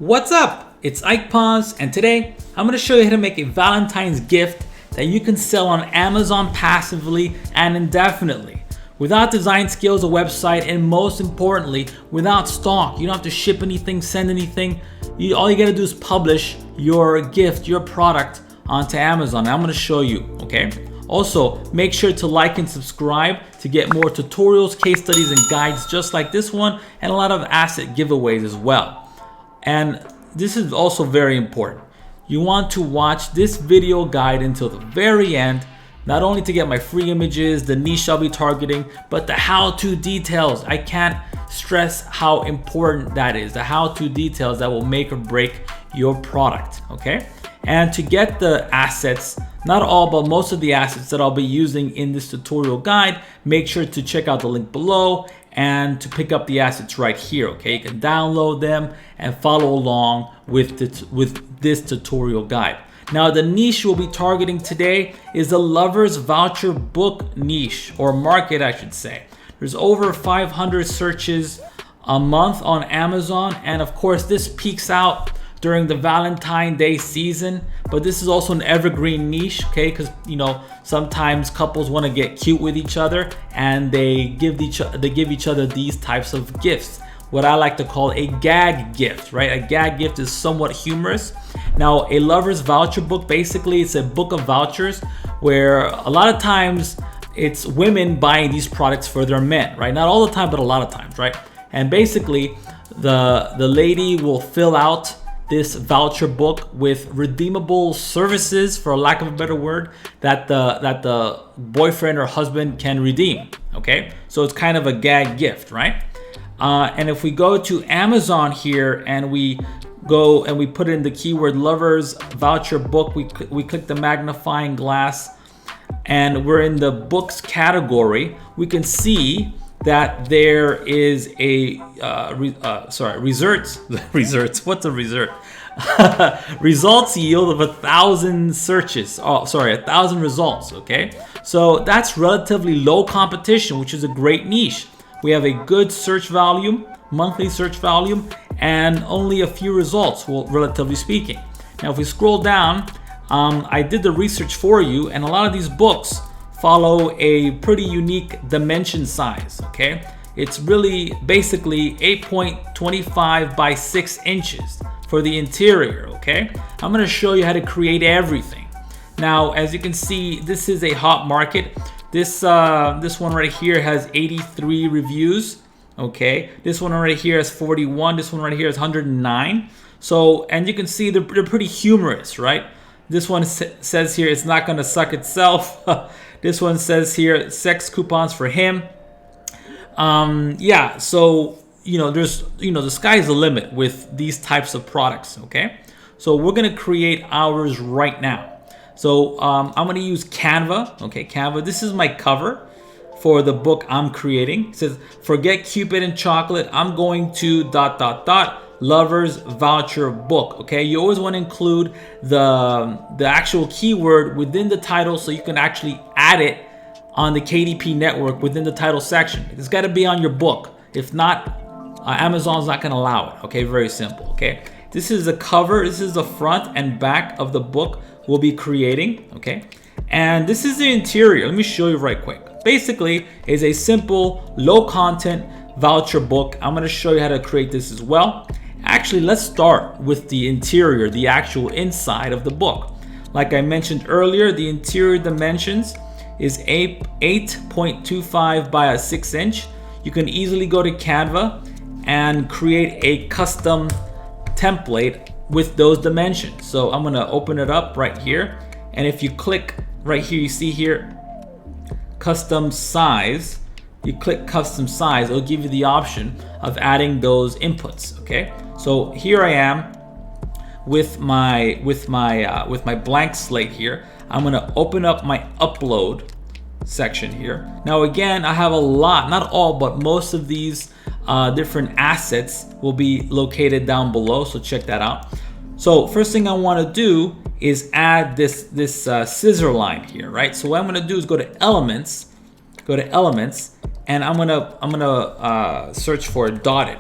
What's up? It's Ike Paz, and today I'm going to show you how to make a Valentine's gift that you can sell on Amazon passively and indefinitely without design skills, a website, and most importantly, without stock. You don't have to ship anything, send anything. All you got to do is publish your gift, your product onto Amazon. I'm going to show you, okay? Also, make sure to like and subscribe to get more tutorials, case studies, and guides just like this one, and a lot of asset giveaways as well. And this is also very important. You want to watch this video guide until the very end, not only to get my free images, the niche I'll be targeting, but the how-to details. I can't stress how important that is, the how-to details that will make or break your product, okay? And to get the assets, not all, but most of the assets that I'll be using in this tutorial guide, make sure to check out the link below and to pick up the assets right here, okay? You can download them and follow along with this tutorial guide. Now, the niche we'll be targeting today is the Lovers Voucher Book niche, or market, I should say. There's over 500 searches a month on Amazon, and of course, this peaks out during the Valentine Day season, but this is also an evergreen niche, okay? Because sometimes couples want to get cute with each other, and they give each other these types of gifts, what I like to call a gag gift, right? A gag gift is somewhat humorous. Now, a lover's voucher book, basically, it's a book of vouchers where a lot of times it's women buying these products for their men, right? Not all the time, but a lot of times, right? And basically, the lady will fill out this voucher book with redeemable services, for lack of a better word, that the boyfriend or husband can redeem, okay? So it's kind of a gag gift, right? And if we go to Amazon here and we go and we put in the keyword lovers voucher book, we click the magnifying glass and we're in the books category, we can see that there is a results yield of 1,000 searches. 1,000 results. Okay, so that's relatively low competition, which is a great niche. We have a good search volume, monthly search volume, and only a few results, well, relatively speaking. Now, if we scroll down, I did the research for you, and a lot of these books follow a pretty unique dimension size, okay? It's really basically 8.25 by 6 inches for the interior, okay? I'm gonna show you how to create everything. Now, as you can see, this is a hot market. This one right here has 83 reviews, okay? This one right here has 41, this one right here is 109. So, and you can see they're pretty humorous, right? This one says here, it's not gonna suck itself. This one says here, sex coupons for him. Yeah, so, the sky's the limit with these types of products, okay? So we're gonna create ours right now. So I'm gonna use Canva, okay, Canva. This is my cover for the book I'm creating. It says, forget Cupid and chocolate, I'm going to ... lovers voucher book, okay? You always want to include the actual keyword within the title so you can actually add it on the KDP network within the title section. It's got to be on your book. If not, Amazon's not going to allow it, okay? Very simple, okay? This is the cover. This is the front and back of the book we'll be creating, okay? And this is the interior. Let me show you right quick. Basically, it's a simple, low content voucher book. I'm going to show you how to create this as well. Actually, let's start with the interior, the actual inside of the book. Like I mentioned earlier, the interior dimensions is 8.25 by a 6 inch. You can easily go to Canva and create a custom template with those dimensions. So I'm gonna open it up right here. And if you click right here, you see here, custom size. You click custom size, it'll give you the option of adding those inputs, okay? So here I am with my blank slate here. I'm gonna open up my upload section here. Now again, I have a lot, not all, but most of these different assets will be located down below, so check that out. So first thing I wanna do is add this scissor line here, right? So what I'm gonna do is go to elements, and I'm gonna search for dotted.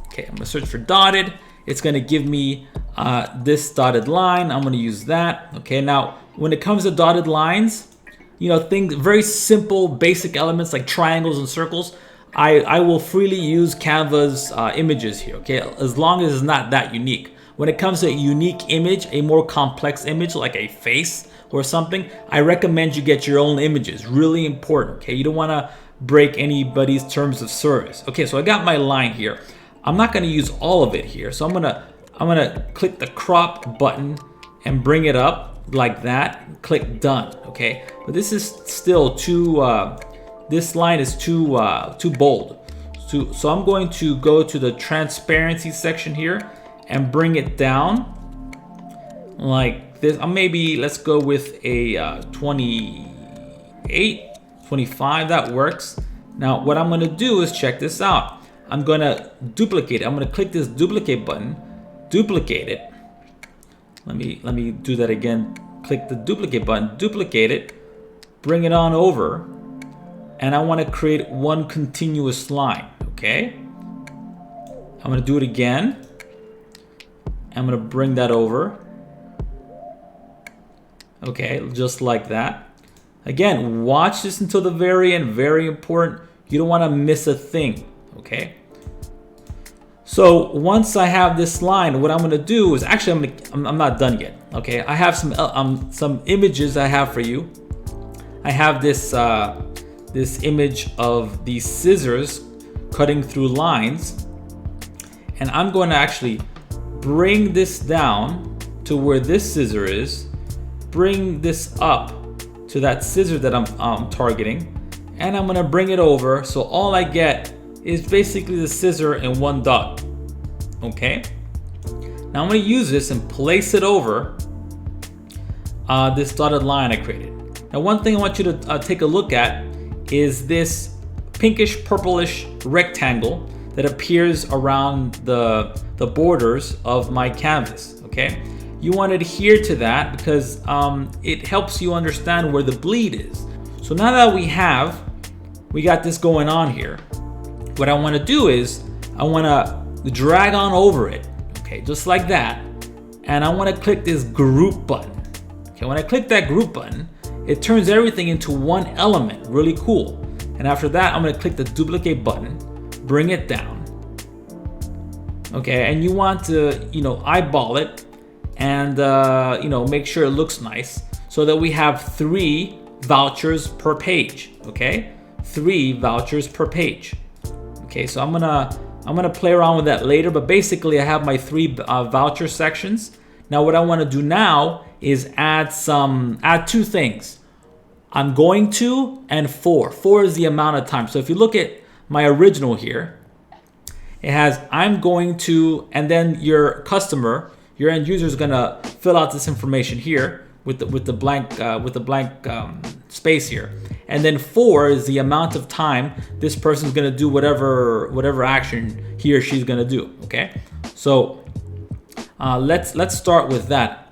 Okay, I'm gonna search for dotted, it's gonna give me this dotted line. I'm gonna use that. Okay, now when it comes to dotted lines, you know, things, very simple, basic elements like triangles and circles, I will freely use Canva's images here, okay, as long as it's not that unique. When it comes to a unique image, a more complex image like a face or something, I recommend you get your own images. Really important, okay? You don't want to break anybody's terms of service. Okay, so I got my line here. I'm not going to use all of it here, so I'm gonna click the crop button and bring it up like that. Click done, okay? But this is still too. This line is too bold. So I'm going to go to the transparency section here and bring it down like this. Maybe let's go with a 28, 25. That works. Now what I'm gonna do is check this out. I'm gonna duplicate it. I'm gonna click this duplicate button, duplicate it. Let me do that again. Click the duplicate button, duplicate it, bring it on over, and I want to create one continuous line. Okay, I'm gonna do it again. I'm gonna bring that over. Okay, just like that. Again, watch this until the very end. Very important. You don't want to miss a thing. Okay. So once I have this line, what I'm gonna do is actually I'm not done yet. Okay, I have some images I have for you. I have this this image of these scissors cutting through lines, and I'm going to actually bring this down to where this scissor is, bring this up to that scissor that I'm targeting, and I'm going to bring it over so all I get is basically the scissor and one dot. Okay, now I'm going to use this and place it over this dotted line I created. Now one thing I want you to take a look at is this pinkish purplish rectangle that appears around the borders of my canvas. Okay, you want to adhere to that because it helps you understand where the bleed is. So now that we got this going on here, what I want to do is I want to drag on over it, okay, just like that, and I want to click this group button. Okay, when I click that group button, it turns everything into one element. Really cool. And after that, I'm going to click the duplicate button, bring it down. Okay, and you want to, you know, eyeball it and you know, make sure it looks nice so that we have 3 vouchers per page. Okay, 3 vouchers per page. Okay, so I'm gonna play around with that later, but basically I have my 3 voucher sections. Now what I want to do now is add 2 things. I'm going to and 4. 4 is the amount of time. So if you look at my original here, it has I'm going to, and then your customer, your end user is gonna fill out this information here with the blank space here, and then 4 is the amount of time this person's gonna do whatever action he or she's gonna do. Okay, so let's start with that.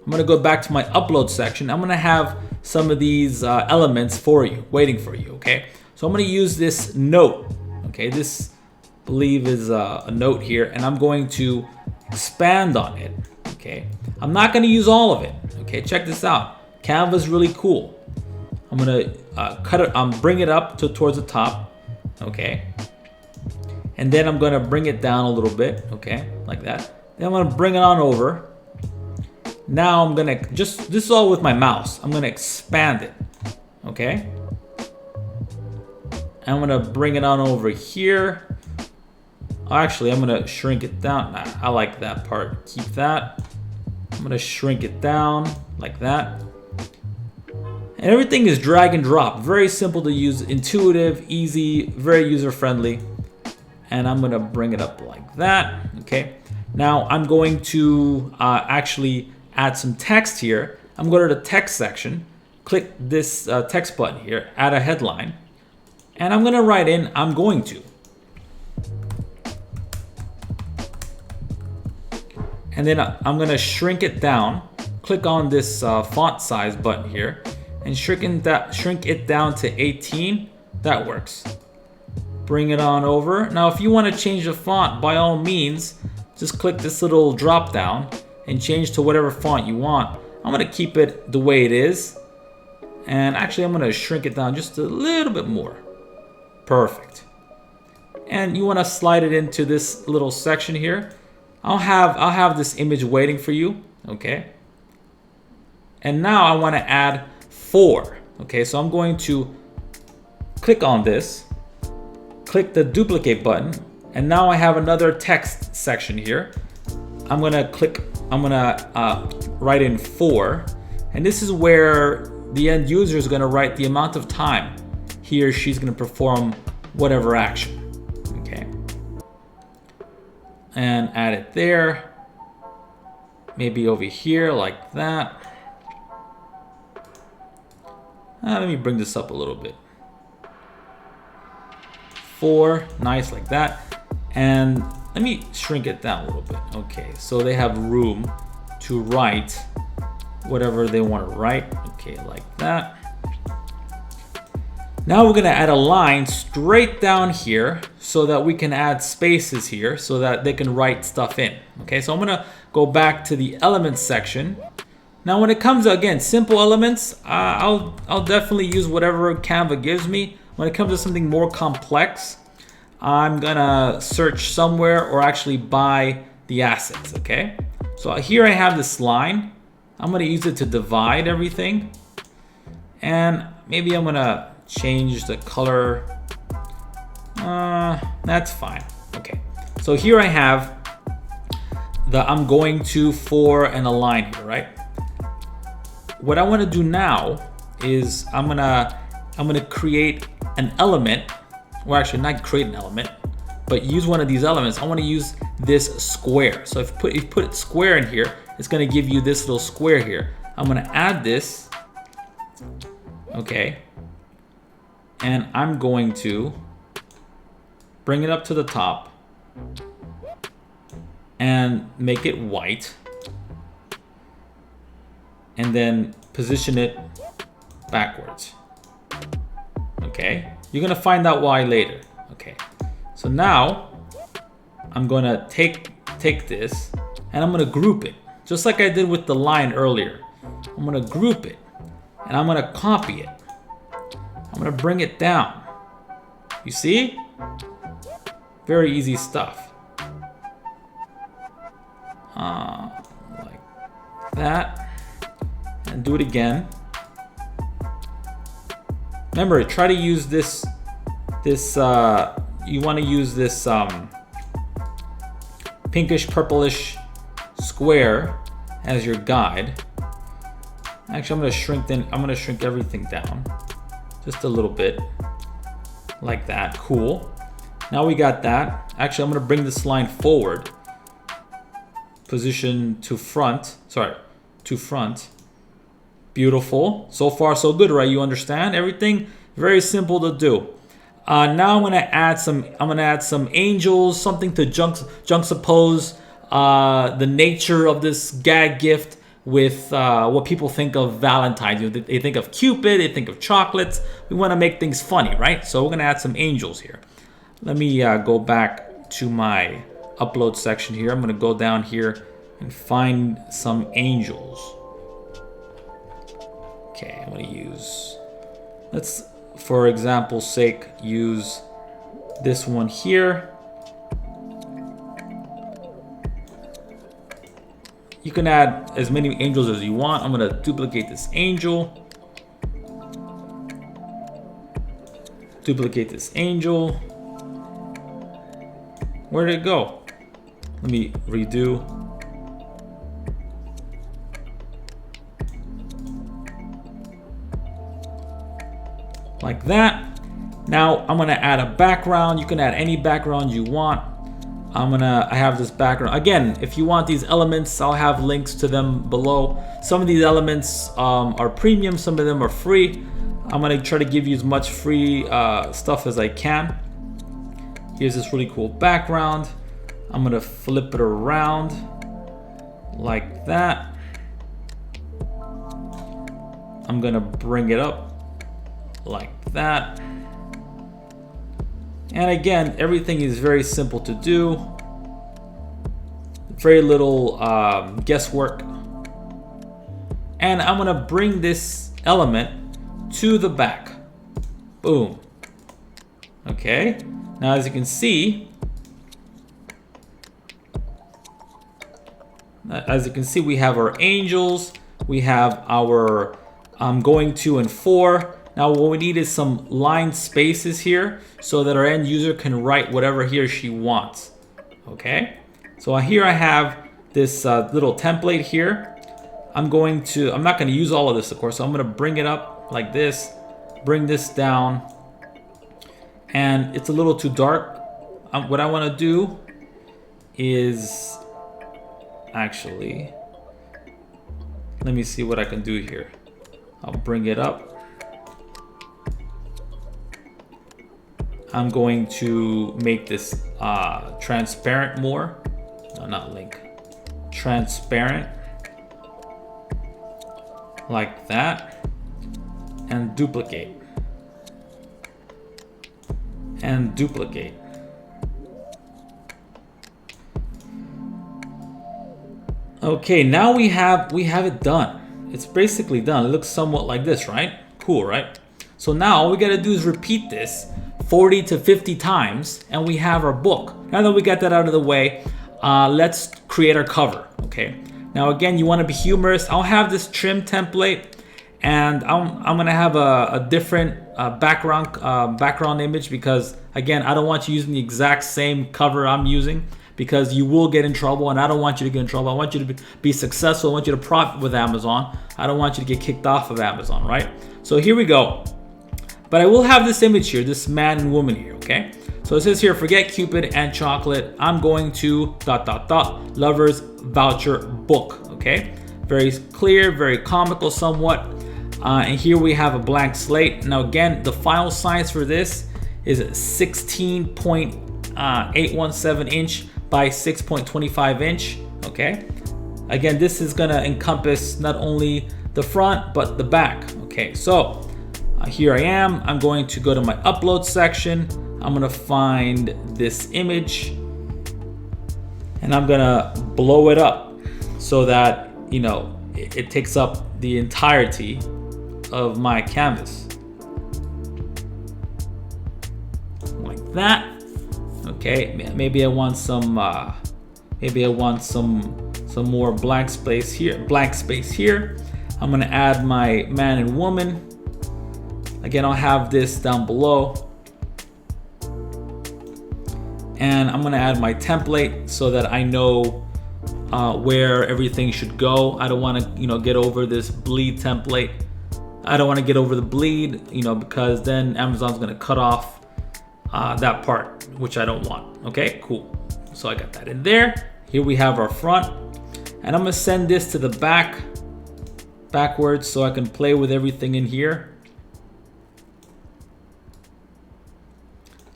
I'm gonna go back to my upload section. I'm gonna have some of these elements for you, waiting for you. Okay, so I'm gonna use this note. Okay, this I believe is a note here, and I'm going to expand on it. Okay, I'm not gonna use all of it. Okay, check this out. Canva's really cool. I'm gonna cut it. Bring it up towards the top. Okay, and then I'm gonna bring it down a little bit. Okay, like that. Then I'm gonna bring it on over. Now I'm gonna this is all with my mouse. I'm gonna expand it. Okay, I'm gonna bring it on over here. Actually, I'm gonna shrink it down. Nah, I like that part. Keep that. I'm gonna shrink it down like that. And everything is drag and drop. Very simple to use, intuitive, easy, very user friendly. And I'm gonna bring it up like that. Okay. Now I'm going to actually add some text here. I'm going to the text section, click this text button here, add a headline, and I'm going to write in I'm going to. And then I'm going to shrink it down, click on this font size button here, and shrink it down to 18. That works. Bring it on over. Now if you want to change the font, by all means, just click this little drop down and change to whatever font you want. I'm gonna keep it the way it is. And actually I'm gonna shrink it down just a little bit more. Perfect. And you wanna slide it into this little section here. I'll have this image waiting for you, okay? And now I wanna add 4, okay? So I'm going to click on this, click the duplicate button, and now I have another text section here. I'm gonna write in 4, and this is where the end user is gonna write the amount of time he or she's gonna perform whatever action, okay? And add it there, maybe over here like that. Let me bring this up a little bit. 4, nice like that. And let me shrink it down a little bit. Okay, so they have room to write whatever they want to write. Okay, like that. Now we're gonna add a line straight down here so that we can add spaces here so that they can write stuff in. Okay, so I'm gonna go back to the elements section. Now when it comes to, again, simple elements, I'll definitely use whatever Canva gives me. When it comes to something more complex, I'm gonna search somewhere or actually buy the assets, okay? So here I have this line. I'm gonna use it to divide everything. And maybe I'm gonna change the color. That's fine, okay. So here I have the I'm going to, for, and a line here, right? What I wanna do now is I'm gonna create an element, or actually not create an element, but use one of these elements. I want to use this square. So if you put square in here, it's going to give you this little square here. I'm going to add this, okay, and I'm going to bring it up to the top and make it white, and then position it backwards. Okay, you're gonna find out why later. Okay, so now I'm gonna take this and I'm gonna group it just like I did with the line earlier. I'm gonna group it and I'm gonna copy it. I'm gonna bring it down. You see? Very easy stuff. Like that, and do it again. Remember, try to use this, you want to use this pinkish purplish square as your guide. Actually, I'm gonna shrink everything down just a little bit, like that. Cool. Now we got that. Actually, I'm gonna bring this line forward. Position to front. Sorry, to front. Beautiful. So far, so good, right? You understand everything? Very simple to do. Now I'm gonna add some angels, something to juxtapose the nature of this gag gift with what people think of Valentine's. They think of Cupid, they think of chocolates. We want to make things funny, right? So we're gonna add some angels here. Let me go back to my upload section here. I'm gonna go down here and find some angels. Okay, I'm gonna use, let's, for example's sake, use this one here. You can add as many angels as you want. I'm gonna duplicate this angel. Duplicate this angel. Where did it go? Let me redo. Like that. Now I'm gonna add a background. You can add any background you want. I have this background. Again, if you want these elements, I'll have links to them below. Some of these elements are premium, some of them are free. I'm gonna try to give you as much free stuff as I can. Here's this really cool background. I'm gonna flip it around like that. I'm gonna bring it up like that. And again, everything is very simple to do. very little guesswork. And I'm gonna bring this element to the back. Boom. Okay, now as you can see, we have our angels, we have our going to and for. Now what we need is some line spaces here so that our end user can write whatever he or she wants. Okay, so here I have this little template here. I'm not going to use all of this, of course, so I'm going to bring it up like this, bring this down, and it's a little too dark. What I want to do is actually, let me see what I can do here. I'll bring it up. I'm going to make this transparent more. No, not link. Transparent. Like that. And duplicate. And duplicate. Okay, now we have it done. It's basically done. It looks somewhat like this, right? Cool, right? So now all we gotta do is repeat this 40 to 50 times and we have our book. Now that we got that out of the way, let's create our cover, okay? Now again, you wanna be humorous. I'll have this trim template and I'm gonna have a different background image because again, I don't want you using the exact same cover I'm using because you will get in trouble and I don't want you to get in trouble. I want you to be successful. I want you to profit with Amazon. I don't want you to get kicked off of Amazon, right? So here we go. But I will have this image here, this man and woman here, okay? So it says here, forget Cupid and chocolate. I'm going to ... lovers voucher book, okay? Very clear, very comical somewhat. And here we have a blank slate. Now again, the file size for this is 16.817 inch by 6.25 inch, okay? Again, this is gonna encompass not only the front, but the back, okay? So here I am. I'm going to go to my upload section. I'm gonna find this image and I'm gonna blow it up so that, you know, it takes up the entirety of my canvas. Like that. Okay, maybe I want some more blank space here. I'm gonna add my man and woman. Again, I'll have this down below. And I'm gonna add my template so that I know where everything should go. I don't wanna, get over this bleed template. I don't wanna get over the bleed, because then Amazon's gonna cut off that part, which I don't want. Okay, cool. So I got that in there. Here we have our front. And I'm gonna send this to the backwards so I can play with everything in here.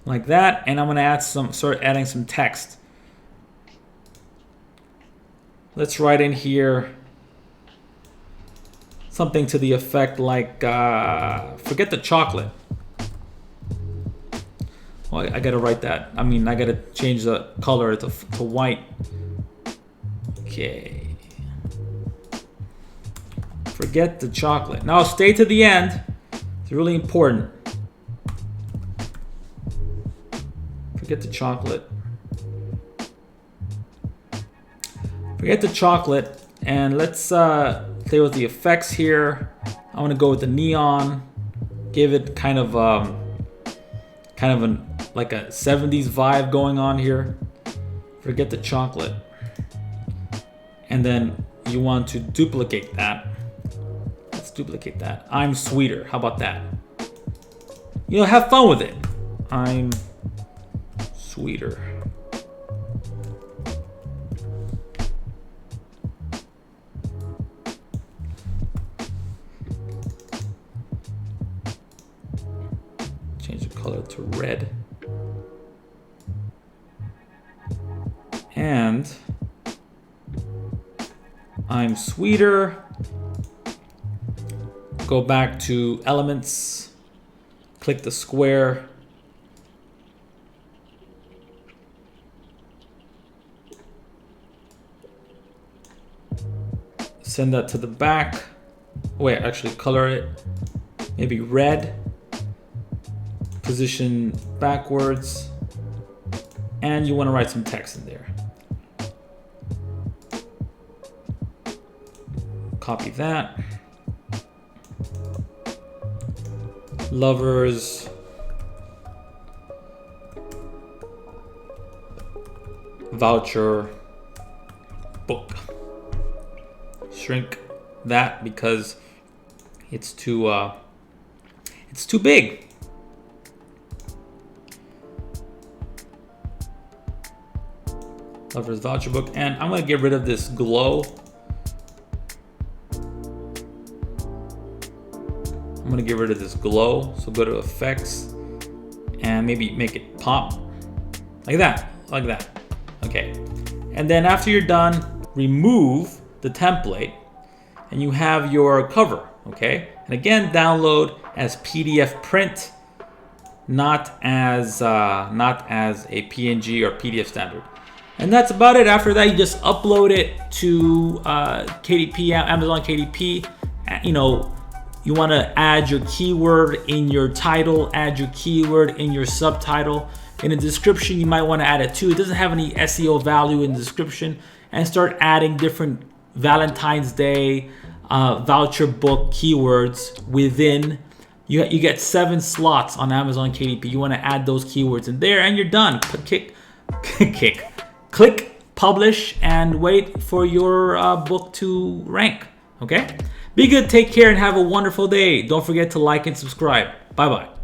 Like that, and I'm gonna start adding some text. Let's write in here something to the effect like, forget the chocolate. Well, I gotta write that. I gotta change the color to white. Okay. Forget the chocolate. Now stay to the end. It's really important. Forget the chocolate. Forget the chocolate, and let's play with the effects here. I'm gonna go with the neon, give it kind of like a 70s vibe going on here. Forget the chocolate, and then you want to duplicate that. Let's duplicate that. I'm sweeter. How about that? Have fun with it. I'm sweeter. Change the color to red. And I'm sweeter. Go back to elements, click the square. Send that to the back. Wait, actually color it. Maybe red. Position backwards. And you want to write some text in there. Copy that. Lovers voucher book. Shrink that because it's too big. Lovers voucher book, and I'm gonna get rid of this glow. I'm gonna get rid of this glow. So go to effects and maybe make it pop like that, like that. Okay. And then after you're done, remove the template and you have your cover. Okay. And again, download as PDF print, not as a PNG or PDF standard. And that's about it. After that, you just upload it to KDP, Amazon KDP. You know, you want to add your keyword in your title, add your keyword in your subtitle. In the description, you might want to add it too. It doesn't have any SEO value in the description. And start adding different Valentine's Day voucher book keywords within. You get 7 slots on Amazon KDP. You want to add those keywords in there and you're done. Click publish and wait for your book to rank. Okay? Be good, take care, and have a wonderful day. Don't forget to like and subscribe. Bye-bye.